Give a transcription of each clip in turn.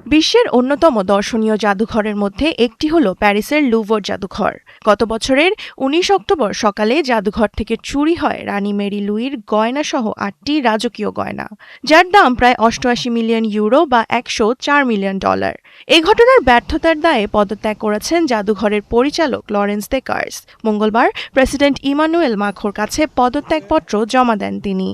বিশ্বের অন্যতম দর্শনীয় জাদুঘরের মধ্যে একটি হল প্যারিসের লুভর জাদুঘর। গত বছরের ১৯ অক্টোবর সকালে জাদুঘর থেকে চুরি হয় রানী মেরি লুইর গয়না সহ ৮টি রাজকীয় গয়না, যার দাম প্রায় ৮৮ মিলিয়ন ইউরো বা $১০৪ মিলিয়ন। এই ঘটনার ব্যর্থতার দায়ে পদত্যাগ করেছেন জাদুঘরের পরিচালক লরেন্স দেকার্স। মঙ্গলবার প্রেসিডেন্ট ইমানুয়েল মাখোঁর কাছে পদত্যাগপত্র জমা দেন তিনি।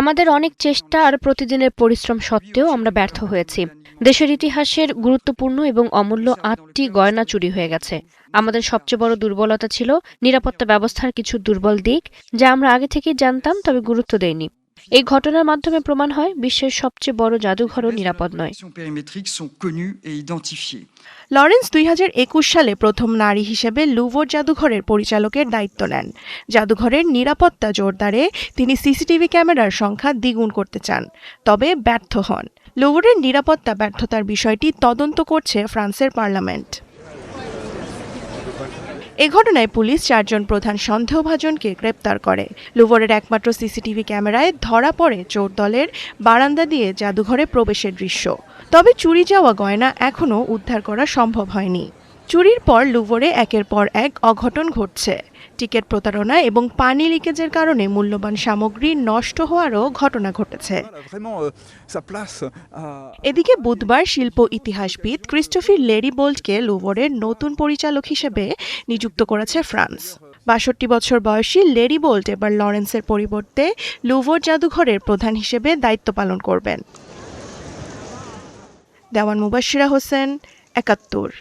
আমাদের অনেক চেষ্টা আর প্রতিদিনের পরিশ্রম সত্ত্বেও আমরা ব্যর্থ হয়েছি। দেশের ইতিহাসের গুরুত্বপূর্ণ এবং অমূল্য ৮টি গয়না চুরি হয়ে গেছে। আমাদের সবচেয়ে বড় দুর্বলতা ছিল নিরাপত্তা ব্যবস্থার কিছু দুর্বল দিক, যা আমরা আগে থেকেই জানতাম তবে গুরুত্ব দেইনি। এই ঘটনার মাধ্যমে প্রমাণ হয় বিশ্বের সবচেয়ে বড় জাদুঘরও নিরাপদ নয়। লরেন্স ২০২১ সালে প্রথম নারী হিসেবে লুভর জাদুঘরের পরিচালকের দায়িত্ব নেন। জাদুঘরের নিরাপত্তা জোরদারে তিনি সিসিটিভি ক্যামেরার সংখ্যা দ্বিগুণ করতে চান, তবে ব্যর্থ হন। লুভরের নিরাপত্তা ব্যর্থতার বিষয়টি তদন্ত করছে ফ্রান্সের পার্লামেন্ট। এ ঘটনায় পুলিশ ৪ জন প্রধান সন্দেহভাজনকে গ্রেপ্তার করে। লুভরের একমাত্র সিসিটিভি ক্যামেরায় ধরা পড়ে চোর দলের বারান্দা দিয়ে জাদুঘরে প্রবেশের দৃশ্য। তবে চুরি যাওয়া গয়না এখনও উদ্ধার করা সম্ভব হয়নি। চুরির পর লুভরে একের পর এক অঘটন ঘটছে। টিকিট প্রতারণা এবং পানি লিকেজের কারণে মূল্যবান সামগ্রী নষ্ট হওয়ারও ঘটনা ঘটেছে। এদিকে বুধবার শিল্প ইতিহাসবিদ ক্রিস্টোফার লেরিবোল্টকে লুভরের নতুন পরিচালক হিসেবে নিযুক্ত করেছে ফ্রান্স। ৬২ বছর বয়সী লেরিবোল্ট এবার লরেন্সের পরিবর্তে লুভর জাদুঘরের প্রধান হিসেবে দায়িত্ব পালন করবেন। দেওয়ান মুবাশশিরা হোসেন, ৭১।